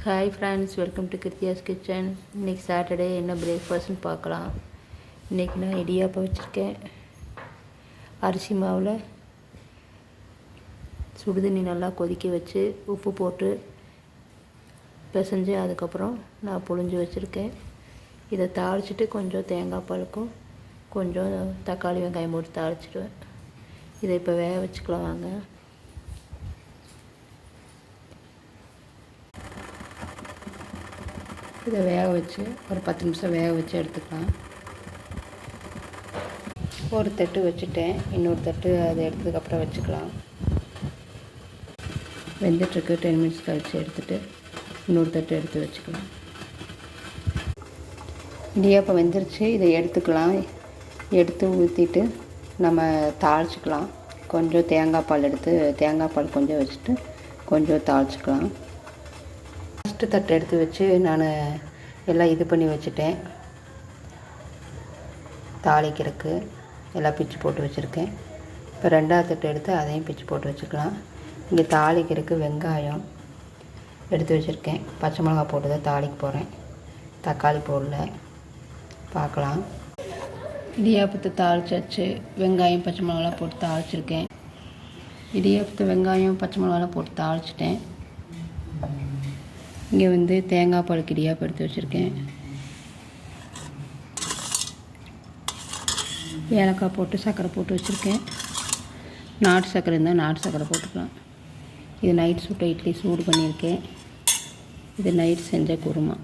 Hi friends, welcome to Kiruthiya's kitchen. இன்றைக்கி Saturday என்ன பிரேக்ஃபாஸ்ட்னு பார்க்கலாம். இன்றைக்கி நான் இடியாப்பம் வச்சுருக்கேன். அரிசி மாவில் சுடுதண்ணி நல்லா கொதிக்க வச்சு உப்பு போட்டு பிசைஞ்சு அதுக்கப்புறம் நான் புழிஞ்சு வச்சுருக்கேன். இதை தாளிச்சிட்டு கொஞ்சம் தேங்காய் பாலுக்கும் கொஞ்சம் தக்காளி வெங்காயம் போட்டு தாளிச்சிடுவேன். இதை இப்போ வேக வச்சுக்கலாம் வாங்க. இதை வேக வச்சு ஒரு 10 நிமிஷம் வேக வச்சு எடுத்துக்கலாம். ஒரு தட்டு வச்சுட்டேன், இன்னொரு தட்டு அதை எடுத்ததுக்கப்புறம் வச்சுக்கலாம். வெந்துட்டுருக்கு. 10 மினிட்ஸ் கழித்து எடுத்துகிட்டு இன்னொரு தட்டு எடுத்து வச்சுக்கலாம். இடியாப்பம் வெந்துருச்சு, இதை எடுத்துக்கலாம். எடுத்து ஊற்றிட்டு நம்ம தாளிச்சிக்கலாம். கொஞ்சம் தேங்காய் பால் எடுத்து தேங்காய் பால் கொஞ்சம் வச்சுட்டு கொஞ்சம் தாளிச்சிக்கலாம். ஃபஸ்ட்டு தட்டு எடுத்து வச்சு நான் எல்லாம் இது பண்ணி வச்சுட்டேன். தாளிக்கிறதுக்கு எல்லாம் பிச்சு போட்டு வச்சுருக்கேன். இப்போ ரெண்டாவது தட்டு எடுத்து அதையும் பிச்சு போட்டு வச்சுக்கலாம். இங்கே தாளிக்கிறதுக்கு வெங்காயம் எடுத்து வச்சுருக்கேன். பச்சை மிளகா போட்டு தான் தாளிக்க போகிறேன். தக்காளி போடல, பார்க்கலாம். இடியாப்பத்தை தாளிச்சாச்சு. வெங்காயம் பச்சை மிளகாலாம் போட்டு தாளிச்சிருக்கேன். இடியாப்பத்தை வெங்காயம் பச்சை மிளகாலாம் போட்டு தாளிச்சிட்டேன். இங்கே தேங்காய் பாலுக்கு இடியாப்பம் எடுத்து வச்சுருக்கேன். ஏலக்காய் போட்டு சர்க்கரை போட்டு வச்சுருக்கேன். நாட்டு சர்க்கரை இருந்தால் நாட்டு சர்க்கரை போட்டுக்கலாம். இது நைட் சுட்ட இட்லி சூடு பண்ணியிருக்கேன். இது நைட் செஞ்ச குருமா.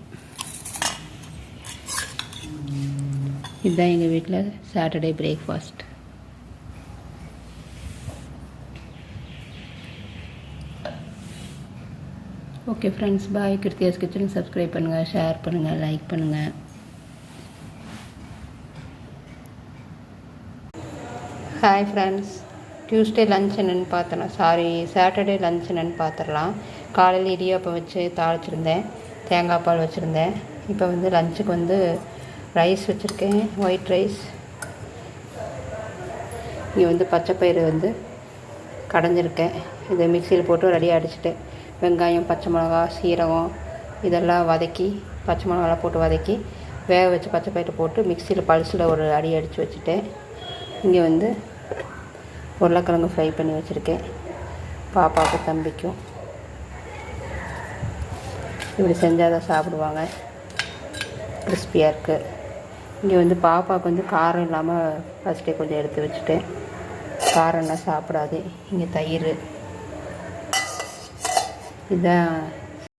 இதுதான் எங்கள் வீட்டில் சாட்டர்டே பிரேக்ஃபாஸ்ட். ஓகே ஃப்ரெண்ட்ஸ், பாய். கிருத்தியாஸ் கிச்சன் சப்ஸ்கிரைப் பண்ணுங்கள், ஷேர் பண்ணுங்கள், லைக் பண்ணுங்கள். ஹாய் ஃப்ரெண்ட்ஸ், டியூஸ்டே லன்ச் என்னென்னு பார்த்தோன்னா சாட்டர்டே லன்ச் என்னென்னு பார்த்துடலாம். காலையில் இடியாப்பம் வச்சு தாளிச்சிருந்தேன், தேங்காய் பால் வச்சுருந்தேன். இப்போ லஞ்சுக்கு ரைஸ் வச்சுருக்கேன், ஒயிட் ரைஸ். இங்கே பச்சைப்பயிறு கடைஞ்சிருக்கேன். இதை மிக்சியில் போட்டு ரெடியாக அடிச்சுட்டேன். வெங்காயம் பச்சை மிளகா சீரகம் இதெல்லாம் வதக்கி பச்சை மிளகாலாம் போட்டு வதக்கி வேக வச்சு பச்சைப்பயிறு போட்டு மிக்சியில் பல்ஸில் ஒரு அடி அடித்து வச்சுட்டேன். இங்கே உருளைக்கிழங்கு ஃப்ரை பண்ணி வச்சுருக்கேன். பாப்பாவுக்கு தம்பிக்கும் இப்படி செஞ்சால் தான் சாப்பிடுவாங்க. கிறிஸ்பியாக இருக்குது. இங்கே பாப்பாவுக்கு காரம் இல்லாமல் ஃபஸ்ட்டே கொஞ்சம் எடுத்து வச்சுட்டேன். காரம்னா சாப்பிடாது. இங்கே தயிர். இதுதான்